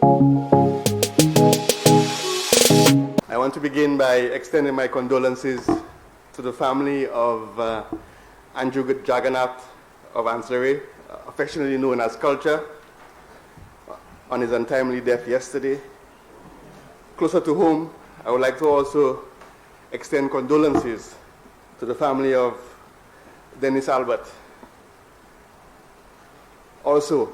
I want to begin by extending my condolences to the family of Andrew Jagannath of Ancillary, affectionately known as Culture, on his untimely death yesterday. Closer to home, I would like to also extend condolences to the family of Dennis Albert, also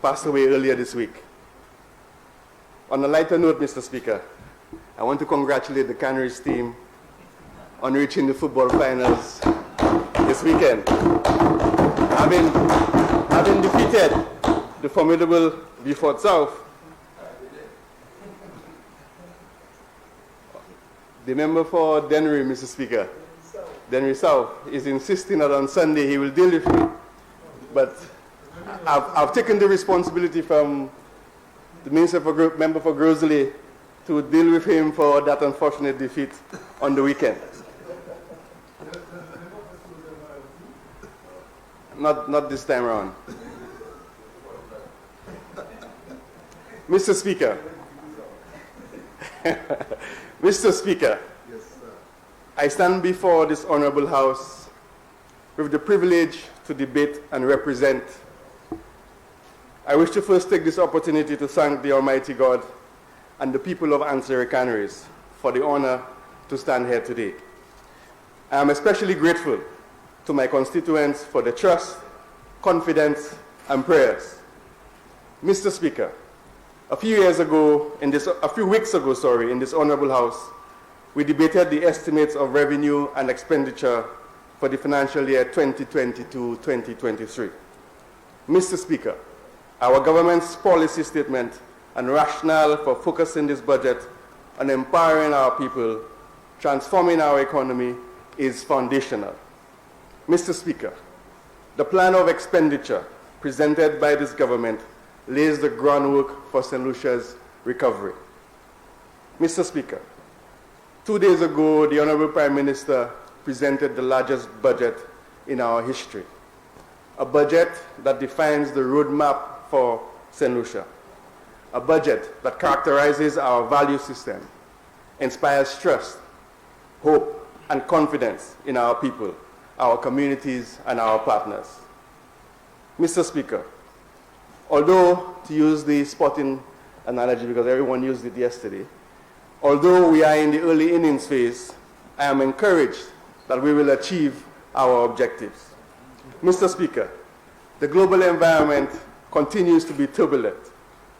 passed away earlier this week. On a lighter note, Mr. Speaker, I want to congratulate the Canaries team on reaching the football finals this weekend. Having defeated the formidable Beaufort South, the member for Dennery, Mr. Speaker, Dennery South, is insisting that on Sunday he will deal with me. But I've taken the responsibility from the member for Grosley to deal with him for that unfortunate defeat on the weekend. Not this time around. Mr. Speaker. Mr. Speaker. Yes, sir. I stand before this honorable House with the privilege to debate and represent. I wish to first take this opportunity to thank the Almighty God and the people of Ancillary Canaries for the honor to stand here today. I am especially grateful to my constituents for the trust, confidence, and prayers. Mr. Speaker, a few weeks ago, in this honorable House, we debated the estimates of revenue and expenditure for the financial year 2022-2023. Mr. Speaker, our government's policy statement and rationale for focusing this budget on empowering our people, transforming our economy, is foundational. Mr. Speaker, the plan of expenditure presented by this government lays the groundwork for St. Lucia's recovery. Mr. Speaker, 2 days ago, the Honorable Prime Minister presented the largest budget in our history, a budget that defines the roadmap for St. Lucia, a budget that characterizes our value system, inspires trust, hope, and confidence in our people, our communities, and our partners. Mr. Speaker, although, to use the sporting analogy because everyone used it yesterday, although we are in the early innings phase, I am encouraged that we will achieve our objectives. Mr. Speaker, the global environment continues to be turbulent,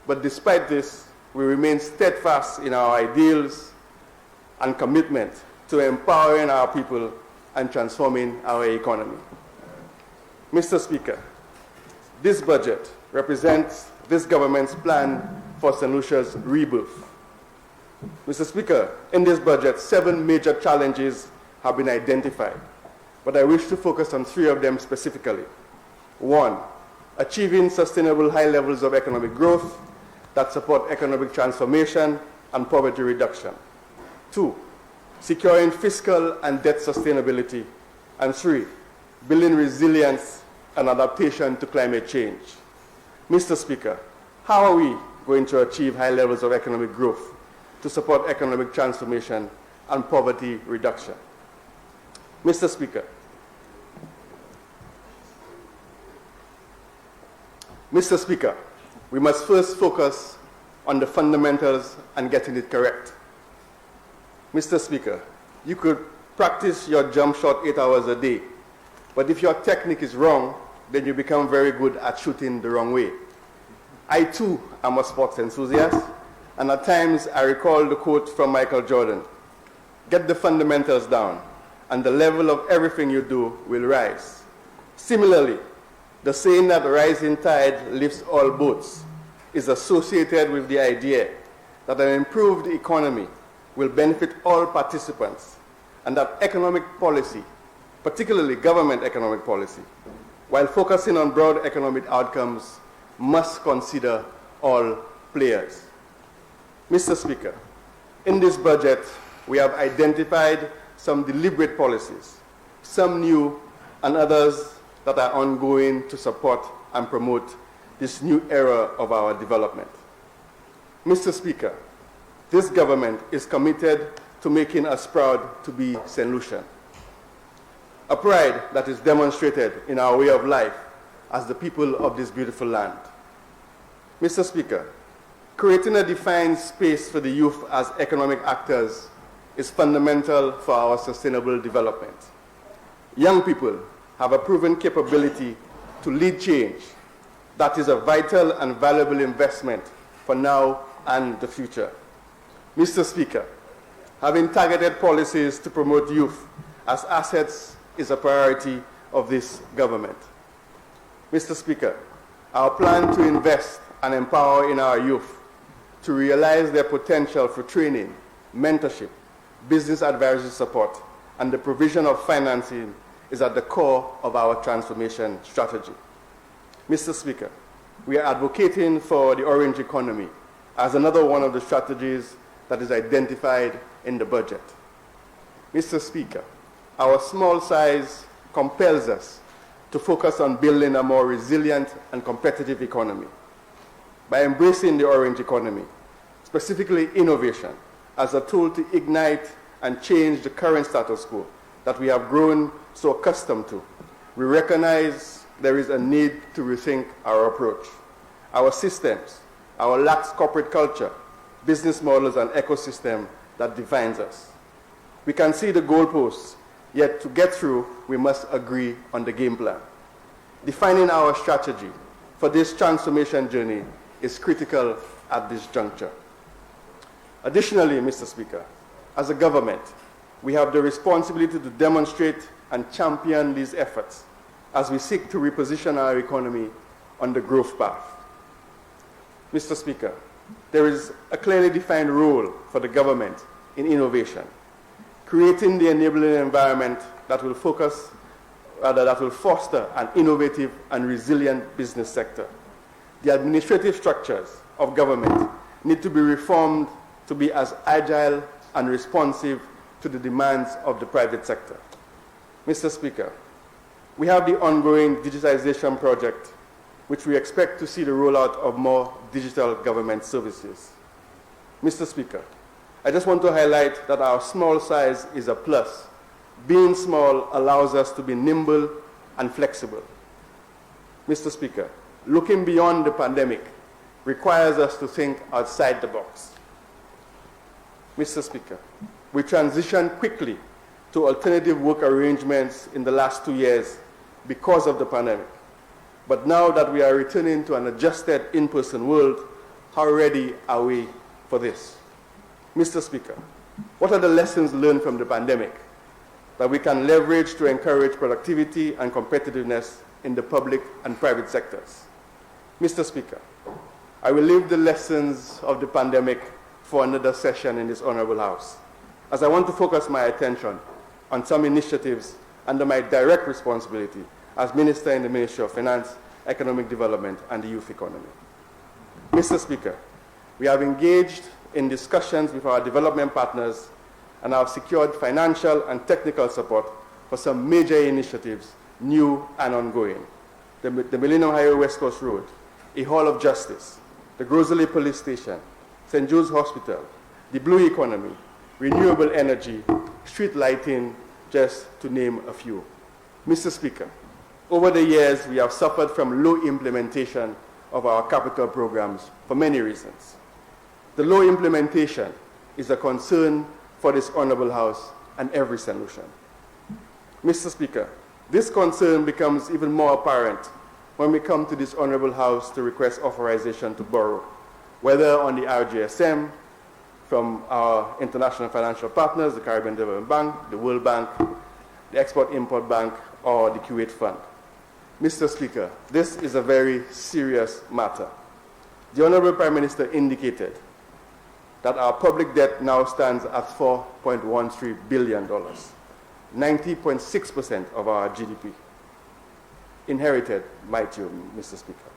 but despite this, we remain steadfast in our ideals and commitment to empowering our people and transforming our economy. Mr. Speaker, this budget represents this government's plan for St. Lucia's rebirth. Mr. Speaker, in this budget, 7 major challenges have been identified, but I wish to focus on 3 of them specifically. 1, achieving sustainable high levels of economic growth that support economic transformation and poverty reduction. 2, securing fiscal and debt sustainability. And 3, building resilience and adaptation to climate change. Mr. Speaker, how are we going to achieve high levels of economic growth to support economic transformation and poverty reduction? Mr. Speaker, we must first focus on the fundamentals and getting it correct. Mr. Speaker, you could practice your jump shot 8 hours a day, but if your technique is wrong, then you become very good at shooting the wrong way. I too am a sports enthusiast, and at times I recall the quote from Michael Jordan, "Get the fundamentals down, and the level of everything you do will rise." Similarly, the saying that rising tide lifts all boats is associated with the idea that an improved economy will benefit all participants, and that economic policy, particularly government economic policy, while focusing on broad economic outcomes, must consider all players. Mr. Speaker, in this budget, we have identified some deliberate policies, some new and others that are ongoing to support and promote this new era of our development. Mr. Speaker, this government is committed to making us proud to be St. Lucian, a pride that is demonstrated in our way of life as the people of this beautiful land. Mr. Speaker, creating a defined space for the youth as economic actors is fundamental for our sustainable development. Young people have a proven capability to lead change that is a vital and valuable investment for now and the future. Mr. Speaker, having targeted policies to promote youth as assets is a priority of this government. Mr. Speaker, our plan to invest and empower in our youth to realize their potential for training, mentorship, business advisory support, and the provision of financing is at the core of our transformation strategy. Mr. Speaker, we are advocating for the orange economy as another one of the strategies that is identified in the budget. Mr. Speaker, our small size compels us to focus on building a more resilient and competitive economy. By embracing the orange economy, specifically innovation, as a tool to ignite and change the current status quo that we have grown so accustomed to, we recognize there is a need to rethink our approach, our systems, our lax corporate culture, business models, and ecosystem that defines us. We can see the goalposts, yet to get through, we must agree on the game plan. Defining our strategy for this transformation journey is critical at this juncture. Additionally, Mr. Speaker, as a government, we have the responsibility to demonstrate and champion these efforts as we seek to reposition our economy on the growth path. Mr. Speaker, there is a clearly defined role for the government in innovation, creating the enabling environment that will foster an innovative and resilient business sector. The administrative structures of government need to be reformed to be as agile and responsive to the demands of the private sector. Mr. Speaker, we have the ongoing digitization project, which we expect to see the rollout of more digital government services. Mr. Speaker, I just want to highlight that our small size is a plus. Being small allows us to be nimble and flexible. Mr. Speaker, looking beyond the pandemic requires us to think outside the box. Mr. Speaker, we transitioned quickly to alternative work arrangements in the last 2 years because of the pandemic. But now that we are returning to an adjusted in-person world, how ready are we for this? Mr. Speaker, what are the lessons learned from the pandemic that we can leverage to encourage productivity and competitiveness in the public and private sectors? Mr. Speaker, I will leave the lessons of the pandemic for another session in this Honorable House, as I want to focus my attention on some initiatives under my direct responsibility as Minister in the Ministry of Finance, Economic Development, and the Youth Economy. Mr. Speaker, we have engaged in discussions with our development partners and have secured financial and technical support for some major initiatives, new and ongoing. The Millennium Highway West Coast Road, a Hall of Justice, the Grosley Police Station, St. Jude's Hospital, the Blue Economy, renewable energy, street lighting, just to name a few. Mr. Speaker, over the years, we have suffered from low implementation of our capital programs for many reasons. The low implementation is a concern for this Honorable House and every St. Lucian. Mr. Speaker, this concern becomes even more apparent when we come to this Honorable House to request authorization to borrow, whether on the RGSM, from our international financial partners, the Caribbean Development Bank, the World Bank, the Export-Import Bank, or the Kuwait Fund. Mr. Speaker, this is a very serious matter. The Honorable Prime Minister indicated that our public debt now stands at $4.13 billion, 90.6% of our GDP. Inherited, might you, Mr. Speaker.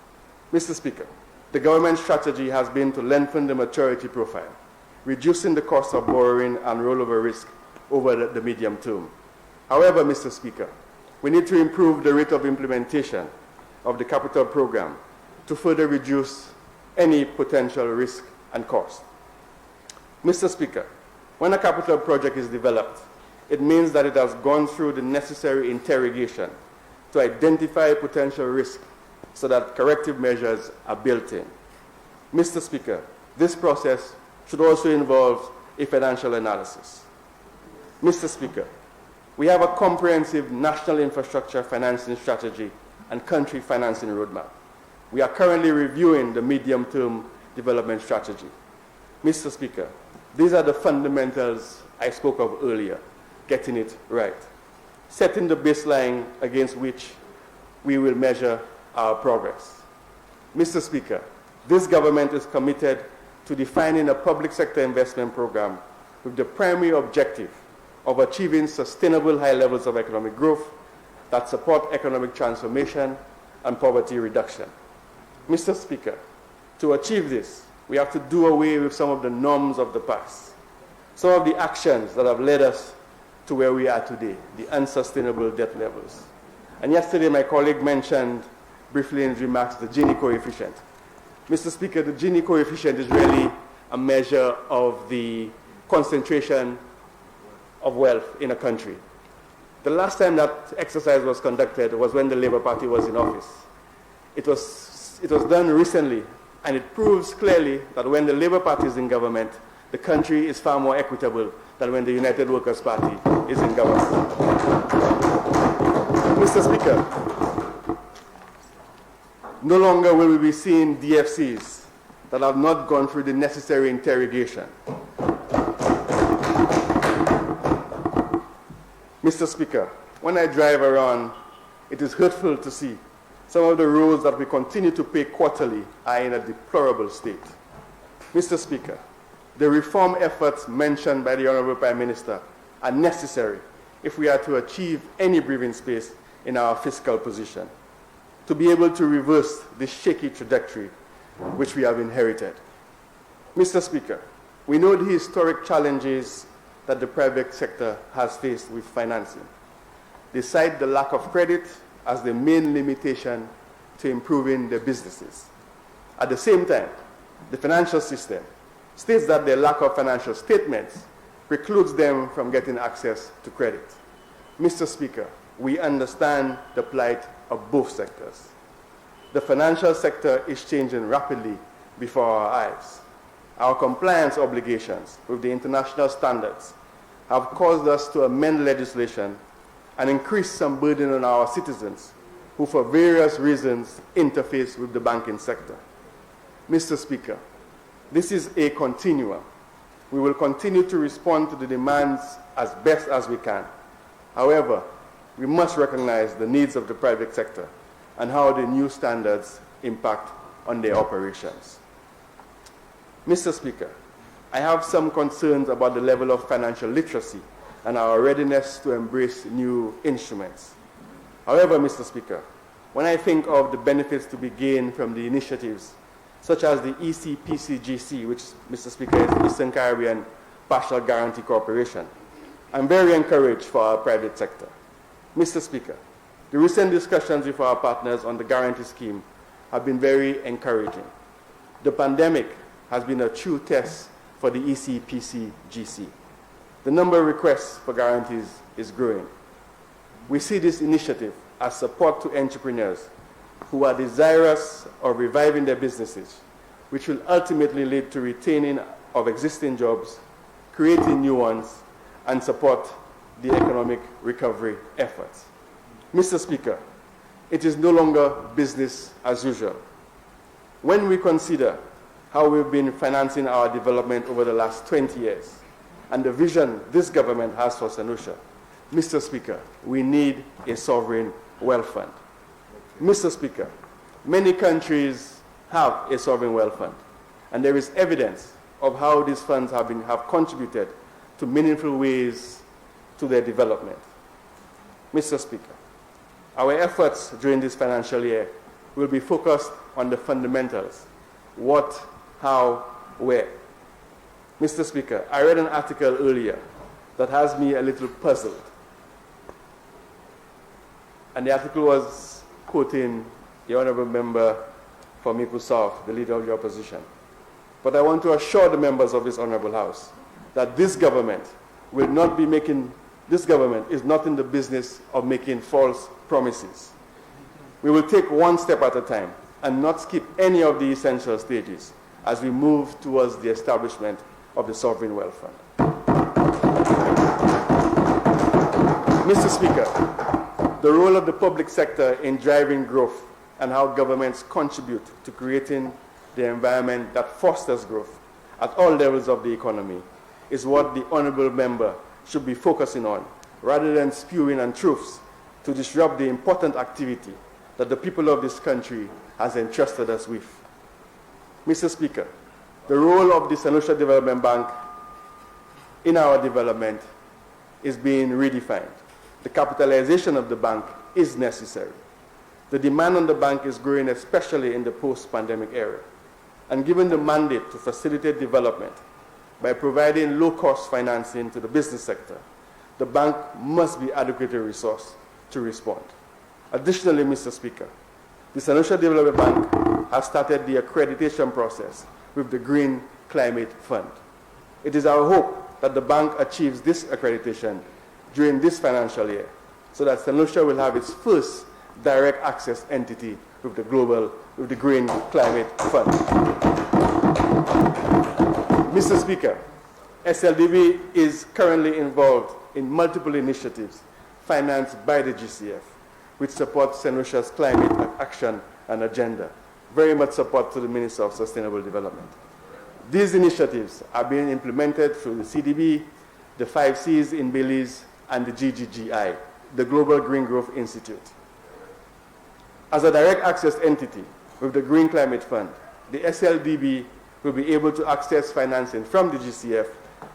Mr. Speaker, the government strategy has been to lengthen the maturity profile, reducing the cost of borrowing and rollover risk over the medium term. However, Mr. Speaker, we need to improve the rate of implementation of the capital program to further reduce any potential risk and cost. Mr. Speaker, when a capital project is developed, it means that it has gone through the necessary interrogation to identify potential risk so that corrective measures are built in. Mr. Speaker, this process should also involve a financial analysis. Mr. Speaker, we have a comprehensive national infrastructure financing strategy and country financing roadmap. We are currently reviewing the medium-term development strategy. Mr. Speaker, these are the fundamentals I spoke of earlier, getting it right, setting the baseline against which we will measure our progress. Mr. Speaker, this government is committed to defining a public sector investment program with the primary objective of achieving sustainable high levels of economic growth that support economic transformation and poverty reduction. Mr. Speaker, to achieve this, we have to do away with some of the norms of the past, some of the actions that have led us to where we are today, the unsustainable debt levels. And yesterday, my colleague mentioned briefly in his remarks the Gini coefficient. Mr. Speaker, the Gini coefficient is really a measure of the concentration of wealth in a country. The last time that exercise was conducted was when the Labour Party was in office. It was done recently, and it proves clearly that when the Labour Party is in government, the country is far more equitable than when the United Workers' Party is in government. Mr. Speaker, no longer will we be seeing DFCs that have not gone through the necessary interrogation. Mr. Speaker, when I drive around, it is hurtful to see some of the roads that we continue to pay quarterly are in a deplorable state. Mr. Speaker, the reform efforts mentioned by the Honorable Prime Minister are necessary if we are to achieve any breathing space in our fiscal position, to be able to reverse this shaky trajectory which we have inherited. Mr. Speaker, we know the historic challenges that the private sector has faced with financing. They cite the lack of credit as the main limitation to improving their businesses. At the same time, the financial system states that their lack of financial statements precludes them from getting access to credit. Mr. Speaker, we understand the plight of both sectors. The financial sector is changing rapidly before our eyes. Our compliance obligations with the international standards have caused us to amend legislation and increase some burden on our citizens who for various reasons interface with the banking sector. Mr. Speaker, this is a continuum. We will continue to respond to the demands as best as we can. However, we must recognize the needs of the private sector and how the new standards impact on their operations. Mr. Speaker, I have some concerns about the level of financial literacy and our readiness to embrace new instruments. However, Mr. Speaker, when I think of the benefits to be gained from the initiatives such as the ECPCGC, which, Mr. Speaker, is Eastern Caribbean Partial Guarantee Corporation, I'm very encouraged for our private sector. Mr. Speaker, the recent discussions with our partners on the guarantee scheme have been very encouraging. The pandemic has been a true test for the ECPCGC. The number of requests for guarantees is growing. We see this initiative as support to entrepreneurs who are desirous of reviving their businesses, which will ultimately lead to retaining of existing jobs, creating new ones, and support the economic recovery efforts. Mr. Speaker, it is no longer business as usual. When we consider how we've been financing our development over the last 20 years and the vision this government has for St. Lucia, Mr. Speaker, we need a sovereign wealth fund. Mr. Speaker, many countries have a sovereign wealth fund, and there is evidence of how these funds have contributed to meaningful ways to their development. Mr. Speaker, our efforts during this financial year will be focused on the fundamentals: what, how, where. Mr. Speaker, I read an article earlier that has me a little puzzled. And the article was quoting the Honourable Member for for Maple South, the leader of the opposition. But I want to assure the members of this Honorable House that this government is not in the business of making false promises. We will take one step at a time and not skip any of the essential stages as we move towards the establishment of the Sovereign Wealth Fund. Mr. Speaker, the role of the public sector in driving growth and how governments contribute to creating the environment that fosters growth at all levels of the economy is what the honorable member should be focusing on, rather than spewing untruths to disrupt the important activity that the people of this country has entrusted us with. Mr. Speaker, the role of the St. Lucia Development Bank in our development is being redefined. The capitalization of the bank is necessary. The demand on the bank is growing, especially in the post-pandemic era. And given the mandate to facilitate development by providing low-cost financing to the business sector, the bank must be adequately resourced to respond. Additionally, Mr. Speaker, the St. Lucia Development Bank has started the accreditation process with the Green Climate Fund. It is our hope that the bank achieves this accreditation during this financial year so that St. Lucia will have its first direct access entity with the Green Climate Fund. Mr. Speaker, SLDB is currently involved in multiple initiatives financed by the GCF, which supports St. Lucia's climate action and agenda. Very much support to the Minister of Sustainable Development. These initiatives are being implemented through the CDB, the 5Cs in Belize, and the GGGI, the Global Green Growth Institute. As a direct access entity with the Green Climate Fund, the SLDB will be able to access financing from the GCF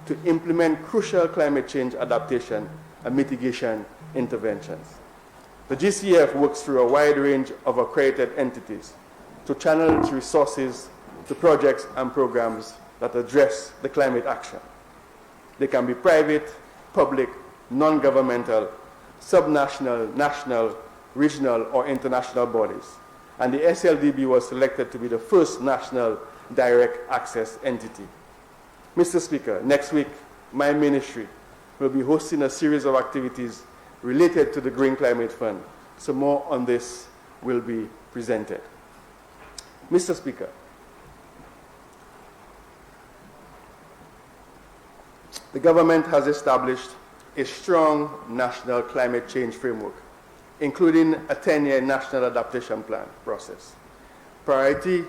to implement crucial climate change adaptation and mitigation interventions. The GCF works through a wide range of accredited entities to channel its resources to projects and programs that address the climate action. They can be private, public, non-governmental, subnational, national, regional, or international bodies. And the SLDB was selected to be the first national direct access entity. Mr. Speaker, next week, my ministry will be hosting a series of activities related to the Green Climate Fund. So more on this will be presented. Mr. Speaker, the government has established a strong national climate change framework, including a 10-year national adaptation plan process, priority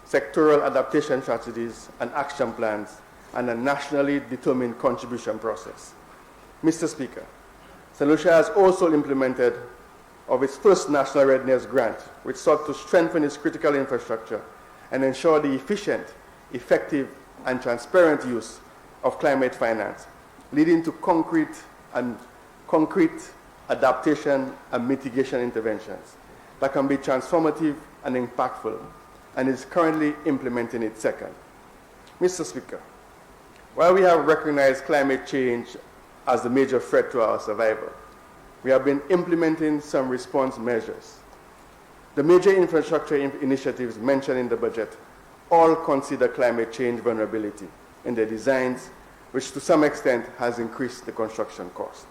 sectoral adaptation strategies and action plans, and a nationally determined contribution process. Mr. Speaker, St. Lucia has also implemented of its first National Readiness Grant, which sought to strengthen its critical infrastructure and ensure the efficient, effective, and transparent use of climate finance, leading to concrete adaptation and mitigation interventions that can be transformative and impactful, and is currently implementing its second. Mr. Speaker, while we have recognized climate change as the major threat to our survival, we have been implementing some response measures. The major infrastructure initiatives mentioned in the budget all consider climate change vulnerability in their designs, which to some extent has increased the construction cost.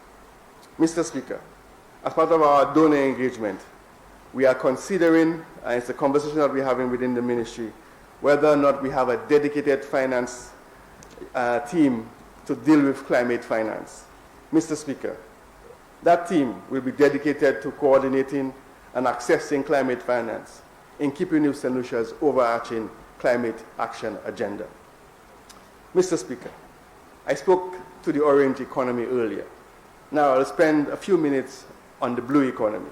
Mr. Speaker, as part of our donor engagement, we are considering, and it's a conversation that we're having within the ministry, whether or not we have a dedicated finance team to deal with climate finance. Mr. Speaker, that team will be dedicated to coordinating and accessing climate finance in keeping with St. Lucia's overarching climate action agenda. Mr. Speaker, I spoke to the orange economy earlier. Now I'll spend a few minutes on the blue economy.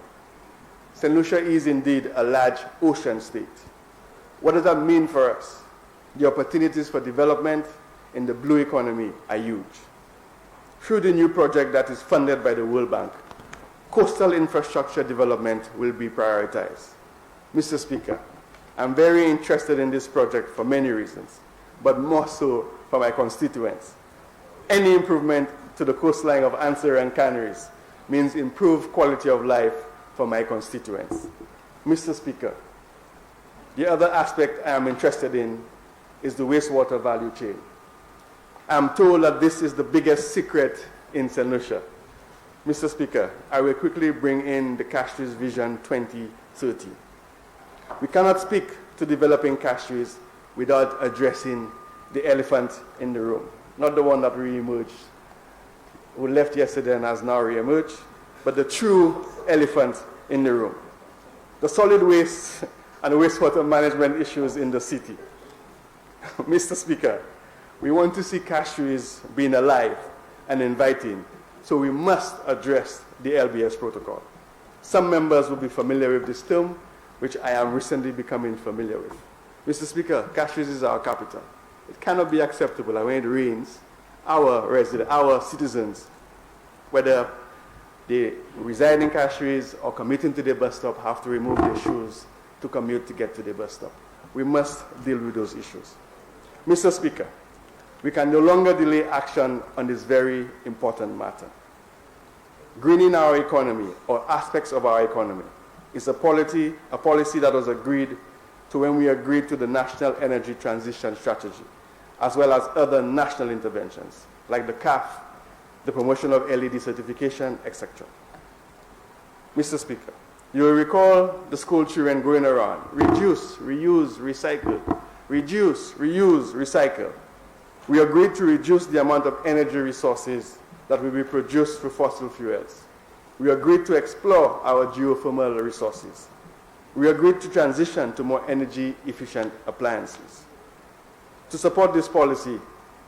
St. Lucia is indeed a large ocean state. What does that mean for us? The opportunities for development in the blue economy are huge. Through the new project that is funded by the World Bank, coastal infrastructure development will be prioritized. Mr. Speaker, I'm very interested in this project for many reasons, but more so for my constituents. Any improvement to the coastline of Answer and Canaries means improved quality of life for my constituents. Mr. Speaker, The other aspect I am interested in is the wastewater value chain. I am told that this is the biggest secret in St. Lucia. Mr. Speaker, I will quickly bring in the Castries Vision 2030. We cannot speak to developing Castries without addressing the elephant in the room. Not the one that re-emerged, who left yesterday and has now re-emerged, but the true elephant in the room. The solid waste and wastewater management issues in the city. Mr. Speaker, we want to see Castries being alive and inviting, so we must address the LBS protocol. Some members will be familiar with this term, which I am recently becoming familiar with. Mr. Speaker, Castries is our capital. It cannot be acceptable that when it rains, our citizens, whether they reside in Castries or commuting to the bus stop, have to remove their shoes to commute to get to the bus stop. We must deal with those issues. Mr. Speaker, we can no longer delay action on this very important matter. Greening our economy, or aspects of our economy, is a policy that was agreed to when we agreed to the National Energy Transition Strategy, as well as other national interventions, like the CAF, the promotion of LED certification, etc. Mr. Speaker, you will recall the school children going around, reduce, reuse, recycle, reduce, reuse, recycle. We agreed to reduce the amount of energy resources that will be produced through fossil fuels. We agreed to explore our geothermal resources. We agreed to transition to more energy-efficient appliances. To support this policy,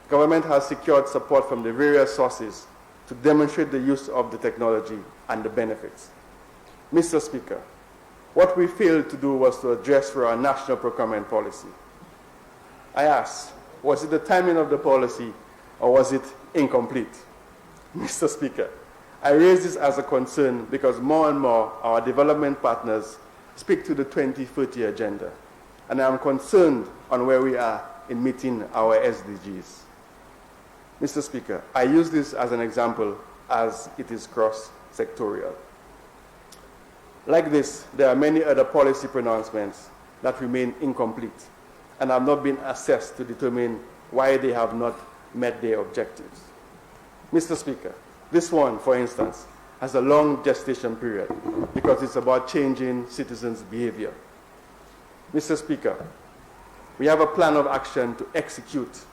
government has secured support from the various sources to demonstrate the use of the technology and the benefits. Mr. Speaker, what we failed to do was to address for our national procurement policy. I ask, was it the timing of the policy or was it incomplete? Mr. Speaker, I raise this as a concern because more and more our development partners speak to the 2030 agenda, and I am concerned on where we are in meeting our SDGs. Mr. Speaker, I use this as an example as it is cross-sectorial. Like this, there are many other policy pronouncements that remain incomplete and have not been assessed to determine why they have not met their objectives. Mr. Speaker, this one, for instance, has a long gestation period because it's about changing citizens' behavior. Mr. Speaker, we have a plan of action to execute,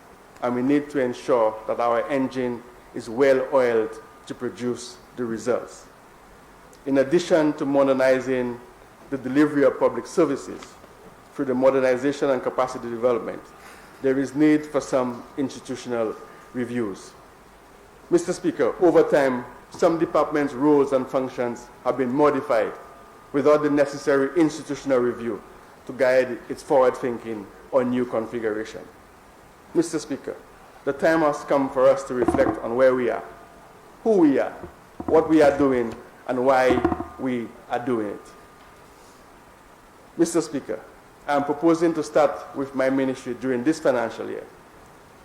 and we need to ensure that our engine is well oiled to produce the results. In addition to modernizing the delivery of public services through the modernization and capacity development, there is need for some institutional reviews. Mr. Speaker, over time, some departments' roles and functions have been modified without the necessary institutional review to guide its forward thinking or new configuration. Mr. Speaker, the time has come for us to reflect on where we are, who we are, what we are doing, and why we are doing it. Mr. Speaker, I am proposing to start with my ministry during this financial year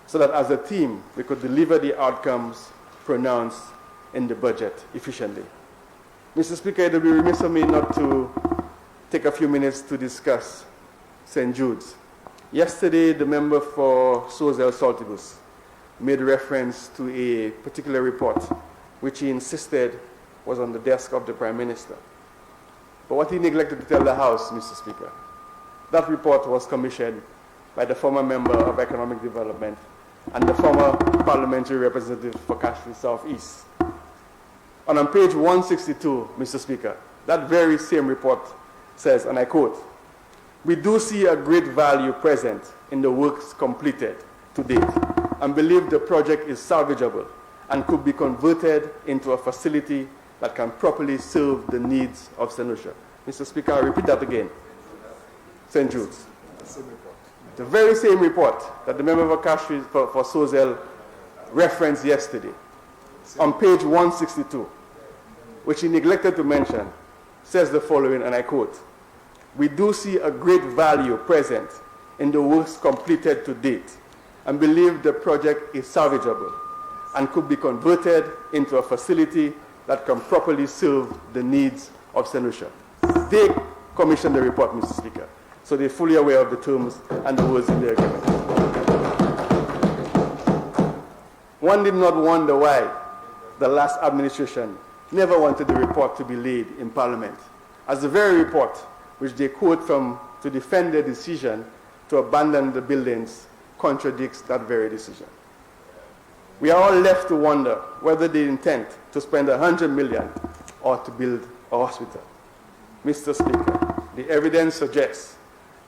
so that as a team we could deliver the outcomes pronounced in the budget efficiently. Mr. Speaker, it would be remiss of me not to take a few minutes to discuss St. Jude's. Yesterday, the member for Sozel Saltibus made reference to a particular report which he insisted was on the desk of the Prime Minister. But what he neglected to tell the House, Mr. Speaker, that report was commissioned by the former member of Economic Development and the former parliamentary representative for Castries Southeast. And on page 162, Mr. Speaker, that very same report says, and I quote, "We do see a great value present in the works completed to date and believe the project is salvageable and could be converted into a facility that can properly serve the needs of St. Lucia." Mr. Speaker, I repeat that again. St. Jude's. The very same report that the member for Castries for Sozel referenced yesterday, on page 162, which he neglected to mention, says the following, and I quote, "We do see a great value present in the works completed to date and believe the project is salvageable and could be converted into a facility that can properly serve the needs of St. Lucia." They commissioned the report, Mr. Speaker. so they're fully aware of the terms and the words in the agreement. One did not wonder why the last administration never wanted the report to be laid in Parliament, as the very report which they quote from to defend their decision to abandon the buildings contradicts that very decision. We are all left to wonder whether they intend to spend $100 million or to build a hospital. Mr. Speaker, the evidence suggests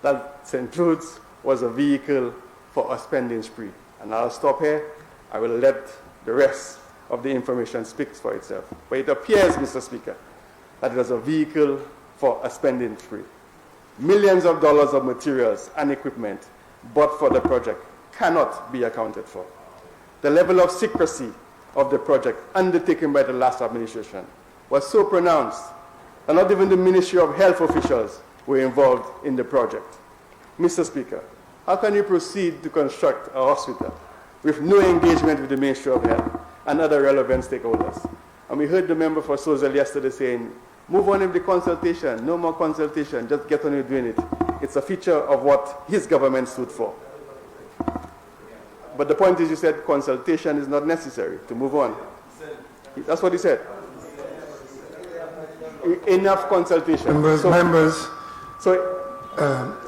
that St. Jude's was a vehicle for a spending spree. And I'll stop here. I will let the rest of the information speak for itself. But it appears, Mr. Speaker, that it was a vehicle for a spending spree. Millions of dollars of materials and equipment bought for the project cannot be accounted for. The level of secrecy of the project undertaken by the last administration was so pronounced that not even the Ministry of Health officials were involved in the project. Mr. Speaker, how can you proceed to construct a hospital with no engagement with the Ministry of Health and other relevant stakeholders? And we heard the member for Sozel yesterday saying, move on with the consultation, no more consultation, just get on with doing it. It's a feature of what his government stood for. But the point is, you said consultation is not necessary to move on. That's what he said. Enough consultation. Members, so,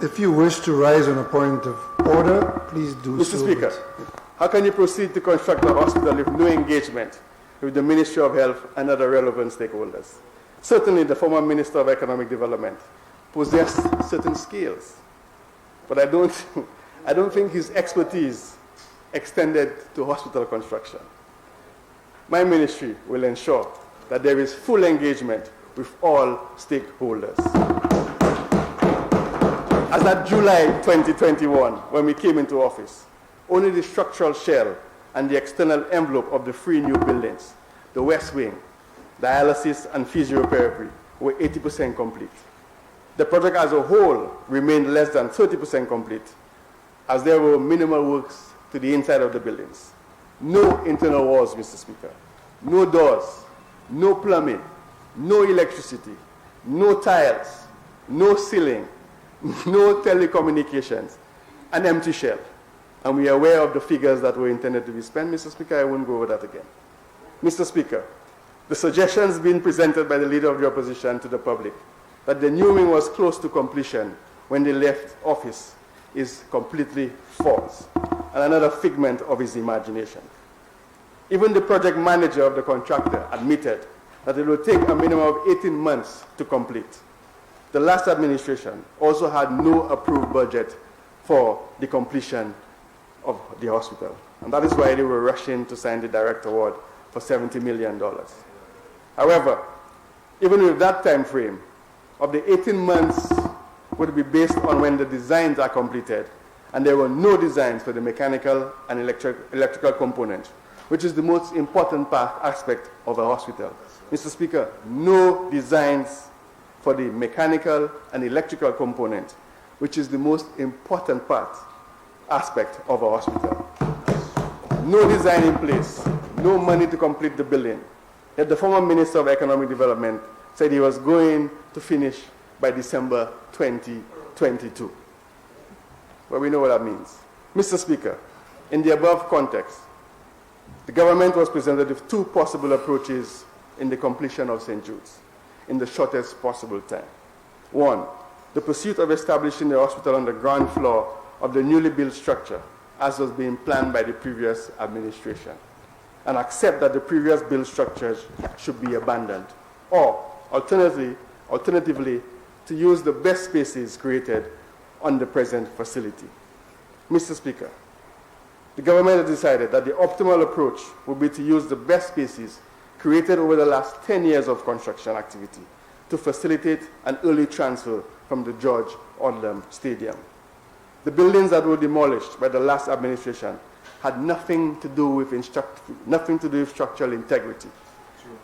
if you wish to rise on a point of order, please do so. Mr. Speaker, how can you proceed to construct a hospital with no engagement with the Ministry of Health and other relevant stakeholders? Certainly, the former Minister of Economic Development possessed certain skills, but I don't think his expertise extended to hospital construction. My ministry will ensure that there is full engagement with all stakeholders. As at July 2021, when we came into office, only the structural shell and the external envelope of the 3 new buildings, the West Wing, dialysis and physiotherapy, were 80% complete. The project as a whole remained less than 30% complete, as there were minimal works to the inside of the buildings. No internal walls, Mr. Speaker. No doors, no plumbing, no electricity, no tiles, no ceiling, no telecommunications, an empty shell. And we are aware of the figures that were intended to be spent. Mr. Speaker, I won't go over that again. Mr. Speaker, the suggestions being presented by the Leader of the Opposition to the public that the new wing was close to completion when they left office is completely false and another figment of his imagination. Even the project manager of the contractor admitted that it will take a minimum of 18 months to complete. The last administration also had no approved budget for the completion of the hospital. And that is why they were rushing to sign the direct award for $70 million. However, even with that time frame, of the 18 months would be based on when the designs are completed, and there were no designs for the mechanical and electrical component, which is the most important aspect of a hospital. Mr. Speaker, no designs for the mechanical and electrical component, which is the most important aspect of a hospital. No design in place, no money to complete the building. Yet the former Minister of Economic Development said he was going to finish by December 2022. Well, we know what that means. Mr. Speaker, in the above context, the government was presented with 2 possible approaches in the completion of St. Jude's in the shortest possible time. 1, the pursuit of establishing the hospital on the ground floor of the newly built structure, as was being planned by the previous administration, and accept that the previous built structures should be abandoned. Or, alternatively, to use the best spaces created on the present facility. Mr. Speaker, the government has decided that the optimal approach would be to use the best spaces created over the last 10 years of construction activity to facilitate an early transfer from the George Odlum Stadium. The buildings that were demolished by the last administration had nothing to do with structural integrity.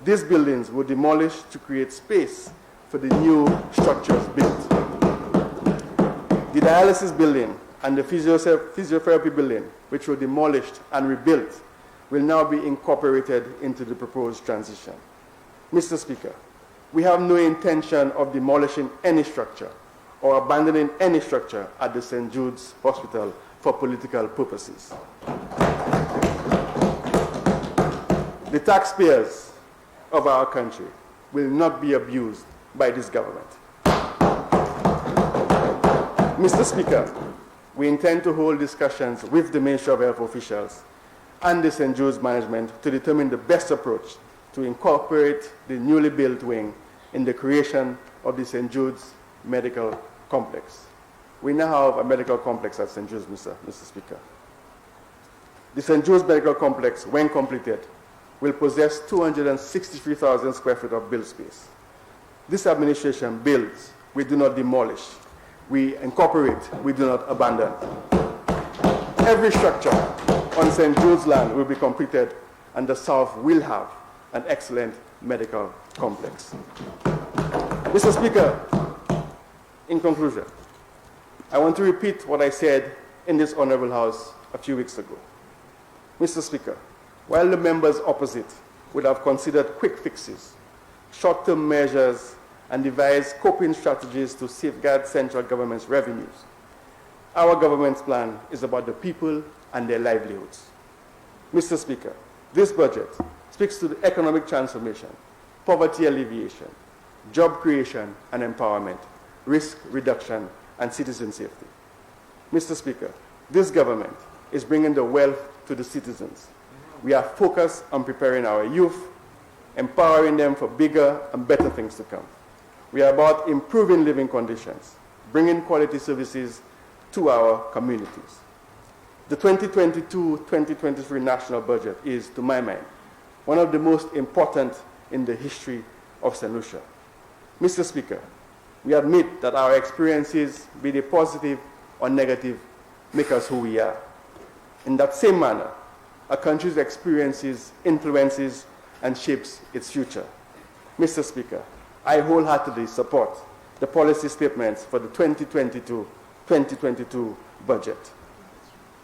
These buildings were demolished to create space for the new structures built. The dialysis building and the physiotherapy building, which were demolished and rebuilt, will now be incorporated into the proposed transition. Mr. Speaker, we have no intention of demolishing any structure or abandoning any structure at the St. Jude's Hospital for political purposes. The taxpayers of our country will not be abused by this government. Mr. Speaker, we intend to hold discussions with the Ministry of Health officials and the St. Jude's management to determine the best approach to incorporate the newly built wing in the creation of the St. Jude's Medical Complex. We now have a medical complex at St. Jude's, Mr. Speaker. The St. Jude's Medical Complex, when completed, will possess 263,000 square feet of build space. This administration builds, we do not demolish. We incorporate, we do not abandon. Every structure on St. Jude's land will be completed, and the South will have an excellent medical complex. Mr. Speaker, in conclusion, I want to repeat what I said in this Honorable House a few weeks ago. Mr. Speaker, while the members opposite would have considered quick fixes, short-term measures, and devised coping strategies to safeguard central government's revenues, our government's plan is about the people and their livelihoods. Mr. Speaker, this budget speaks to the economic transformation, poverty alleviation, job creation and empowerment, risk reduction, and citizen safety. Mr. Speaker, this government is bringing the wealth to the citizens. We are focused on preparing our youth, empowering them for bigger and better things to come. We are about improving living conditions, bringing quality services to our communities. The 2022-2023 national budget is, to my mind, one of the most important in the history of St. Lucia. Mr. Speaker, we admit that our experiences, be they positive or negative, make us who we are. In that same manner, a country's experiences influences and shapes its future. Mr. Speaker, I wholeheartedly support the policy statements for the 2022-2023 budget.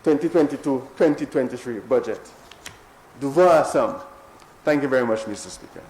2022-2023 budget. Devant Assam. Thank you very much, Mr. Speaker.